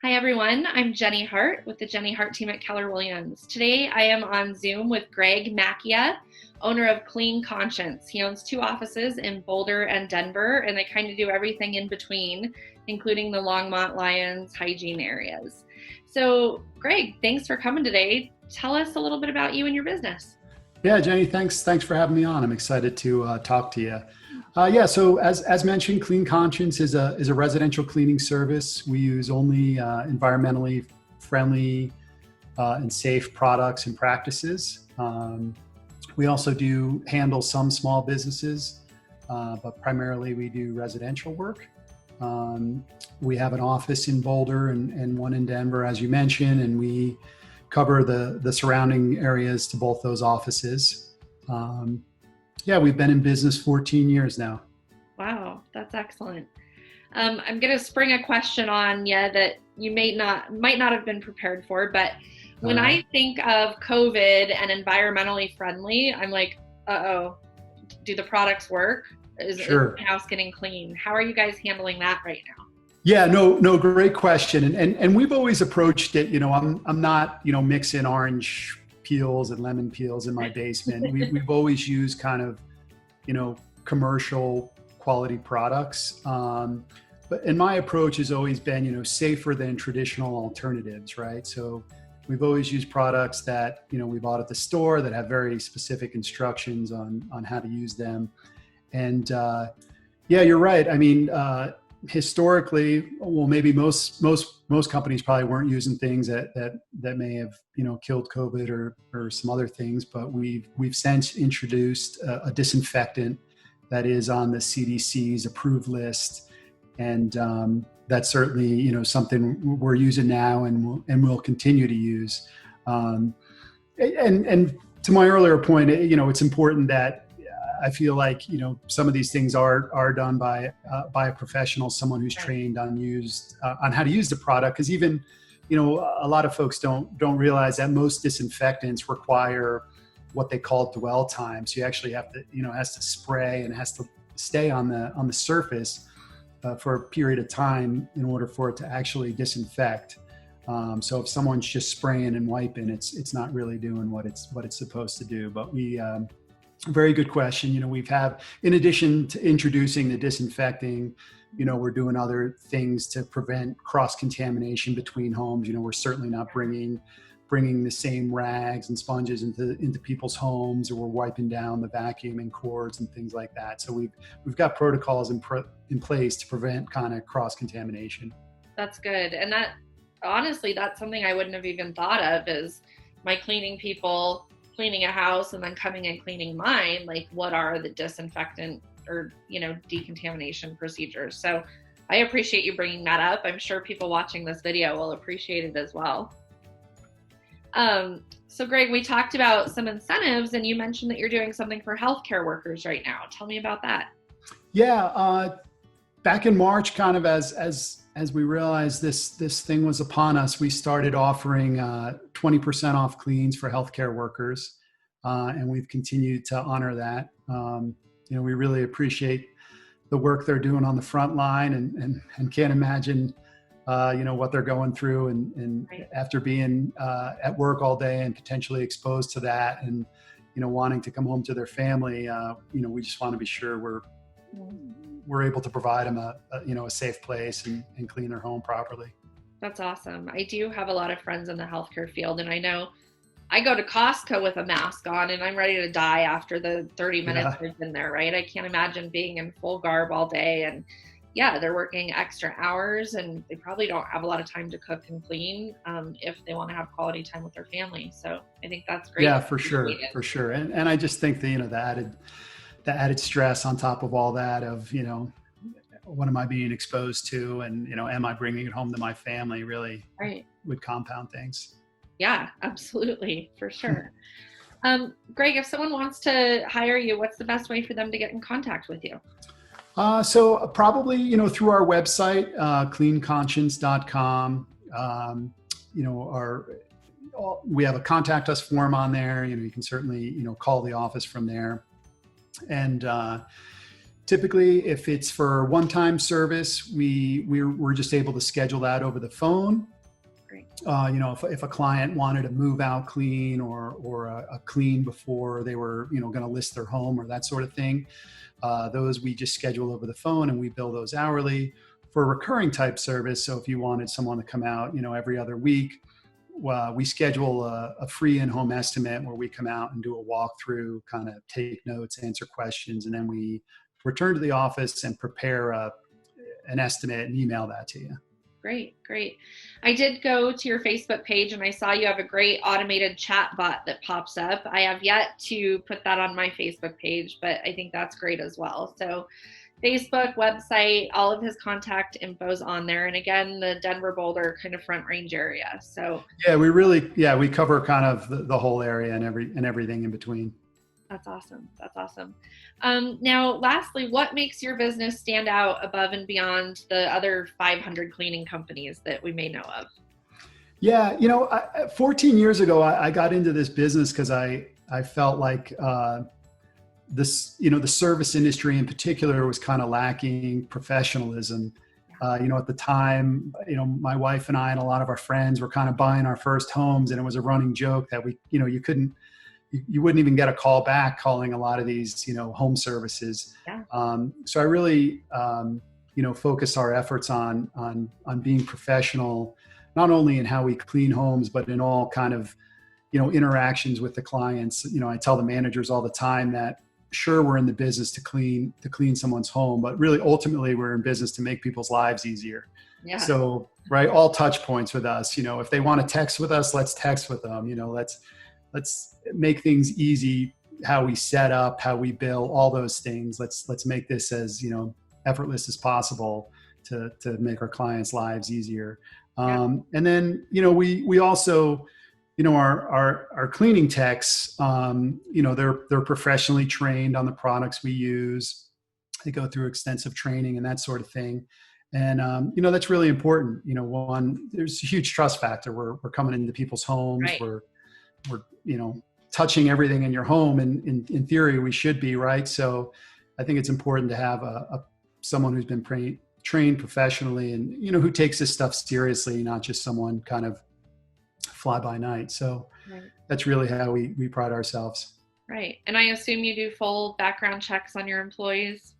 Hi everyone, I'm Jenny Hart with the Jenny Hart team at Keller Williams. Today I am on Zoom with Greg Macchia, owner of Clean Conscience. He owns two offices in Boulder and Denver, and they kind of do everything in between, including the Longmont Lions hygiene areas. So Greg, thanks for coming today. Tell us a little bit about you and your business. Yeah, Jenny, thanks for having me on. I'm excited to talk to you. So as mentioned, Clean Conscience is a residential cleaning service. We use only environmentally friendly and safe products and practices. We also do handle some small businesses, but primarily we do residential work. We have an office in Boulder and one in Denver, as you mentioned, and we cover the surrounding areas to both those offices. We've been in business 14 years now. Wow, that's excellent. I'm going to spring a question on you that you might not have been prepared for, but when I think of COVID and environmentally friendly, I'm like, uh-oh, do the products work? Is the house getting clean? How are you guys handling that right now? Yeah, no, great question. And we've always approached it, I'm not, mixing orange peels and lemon peels in my basement. We've always used kind of, commercial quality products. And my approach has always been, safer than traditional alternatives, right? So we've always used products that, we bought at the store that have very specific instructions on how to use them. And you're right. I mean, historically, well, maybe most companies probably weren't using things that may have killed COVID or some other things, but we've since introduced a disinfectant that is on the CDC's approved list, and that's certainly something we're using now and we'll continue to use. And to my earlier point, it's important that I feel like some of these things are done by a professional, someone who's trained on how to use the product. Because even a lot of folks don't realize that most disinfectants require what they call dwell time. So you actually have to it has to spray and it has to stay on the surface for a period of time in order for it to actually disinfect. So if someone's just spraying and wiping, it's not really doing what it's supposed to do. But very good question. In addition to introducing the disinfecting, we're doing other things to prevent cross-contamination between homes. We're certainly not bringing the same rags and sponges into people's homes, or we're wiping down the vacuuming cords and things like that. So we've got protocols in place to prevent kind of cross-contamination. That's good. And honestly, that's something I wouldn't have even thought of, is my cleaning people cleaning a house and then coming and cleaning mine. Like, what are the disinfectant or decontamination procedures? So I appreciate you bringing that up. I'm sure people watching this video will appreciate it as well. So Greg, we talked about some incentives, and you mentioned that you're doing something for healthcare workers right now. Tell me about that. Yeah, back in March, kind of as we realized this thing was upon us, we started offering 20% off cleans for healthcare workers, and we've continued to honor that. We really appreciate the work they're doing on the front line, and can't imagine what they're going through, and Right. After being at work all day and potentially exposed to that, and wanting to come home to their family, we just want to be sure we're able to provide them a safe place and clean their home properly. That's awesome. I do have a lot of friends in the healthcare field, and I know I go to Costco with a mask on and I'm ready to die after the 30 minutes I've been there, right? I can't imagine being in full garb all day, and they're working extra hours, and they probably don't have a lot of time to cook and clean if they want to have quality time with their family. So I think that's great. Yeah, for sure. And I just think that, the added stress on top of all that of, what am I being exposed to, and, am I bringing it home to my family, really would compound things. Yeah, absolutely. For sure. Greg, if someone wants to hire you, what's the best way for them to get in contact with you? So probably, through our website, cleanconscience.com, we have a contact us form on there. You can certainly, call the office from there. And typically, if it's for one-time service, we're just able to schedule that over the phone. Great. If a client wanted to move out clean or a clean before they were, going to list their home or that sort of thing, those we just schedule over the phone and we bill those hourly. For a recurring type service, so if you wanted someone to come out, every other week, we schedule a free in-home estimate where we come out and do a walkthrough, kind of take notes, answer questions, and then we return to the office and prepare an estimate and email that to you. Great, great. I did go to your Facebook page and I saw you have a great automated chat bot that pops up. I have yet to put that on my Facebook page, but I think that's great as well. So Facebook, website, all of his contact info's on there. And again, the Denver Boulder kind of Front Range area. So yeah, we cover kind of the whole area and everything in between. That's awesome. That's awesome. Now, lastly, what makes your business stand out above and beyond the other 500 cleaning companies that we may know of? Yeah, 14 years ago, I got into this business because I felt like this, the service industry in particular was kind of lacking professionalism. At the time, my wife and I and a lot of our friends were kind of buying our first homes, and it was a running joke that you wouldn't even get a call back calling a lot of these, home services. Yeah. So I really, focused our efforts on being professional, not only in how we clean homes, but in all kind of, interactions with the clients. I tell the managers all the time that sure, we're in the business to clean someone's home, but really ultimately we're in business to make people's lives easier. Yeah. So, right. All touch points with us, if they want to text with us, let's text with them, let's make things easy, how we set up, how we bill, all those things. Let's make this as, effortless as possible to make our clients' lives easier. Yeah. And then, we also, our cleaning techs, they're professionally trained on the products we use. They go through extensive training and that sort of thing. And, that's really important. One, there's a huge trust factor. We're coming into people's homes. Right. We're touching everything in your home, and in theory we should be, right? So I think it's important to have someone who's been trained professionally and who takes this stuff seriously, not just someone kind of fly by night. So right. That's really how we pride ourselves. Right. And I assume you do full background checks on your employees?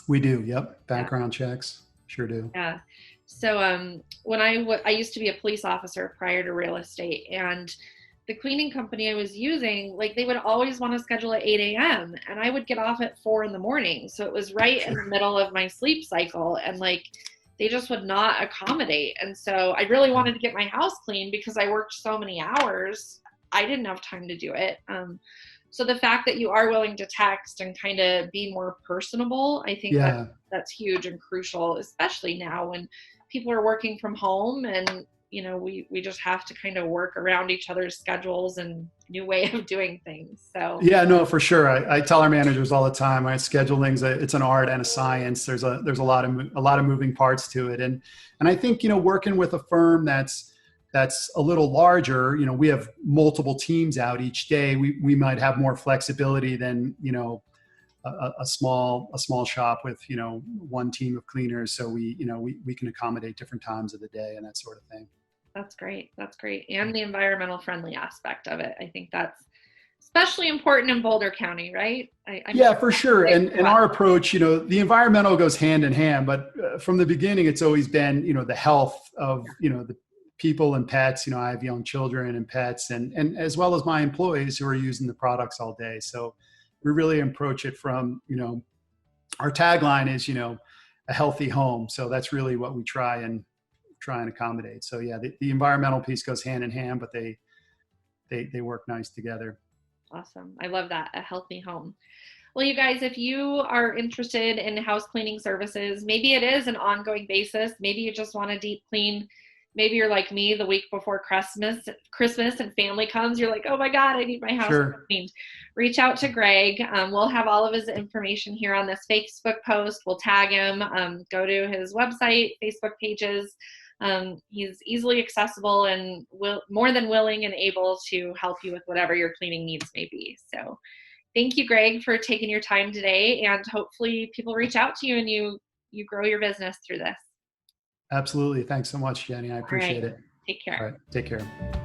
We do. Yep. Background checks. Sure do. Yeah. So when I used to be a police officer prior to real estate, and the cleaning company I was using, they would always want to schedule at 8 a.m. and I would get off at 4 a.m. So it was right in the middle of my sleep cycle, and they just would not accommodate. And so I really wanted to get my house clean because I worked so many hours. I didn't have time to do it. So the fact that you are willing to text and kind of be more personable, I think that's huge and crucial, especially now when people are working from home and we just have to kind of work around each other's schedules and new way of doing things. So yeah, no, for sure. I tell our managers all the time, scheduling's it's an art and a science. There's a lot of moving parts to it. And I think, working with a firm that's a little larger, we have multiple teams out each day. We might have more flexibility than, a small shop with, one team of cleaners. So we can accommodate different times of the day and that sort of thing. That's great. That's great. And the environmental friendly aspect of it. I think that's especially important in Boulder County, right? Yeah, for sure. And our approach, the environmental goes hand in hand, but from the beginning, it's always been, the health of, the people and pets. I have young children and pets and as well as my employees who are using the products all day. So we really approach it from, our tagline is, a healthy home. So that's really what we try and accommodate. So yeah, the environmental piece goes hand in hand, but they work nice together. Awesome. I love that. A healthy home. Well, you guys, if you are interested in house cleaning services, maybe it is an ongoing basis. Maybe you just want a deep clean. Maybe you're like me the week before Christmas and family comes. You're like, oh my God, I need my house cleaned. Reach out to Greg. We'll have all of his information here on this Facebook post. We'll tag him. Go to his website, Facebook pages. He's easily accessible and more than willing and able to help you with whatever your cleaning needs may be. So thank you, Greg, for taking your time today. And hopefully people reach out to you and you grow your business through this. Absolutely. Thanks so much, Jenny. I appreciate it. Take care. All right. Take care.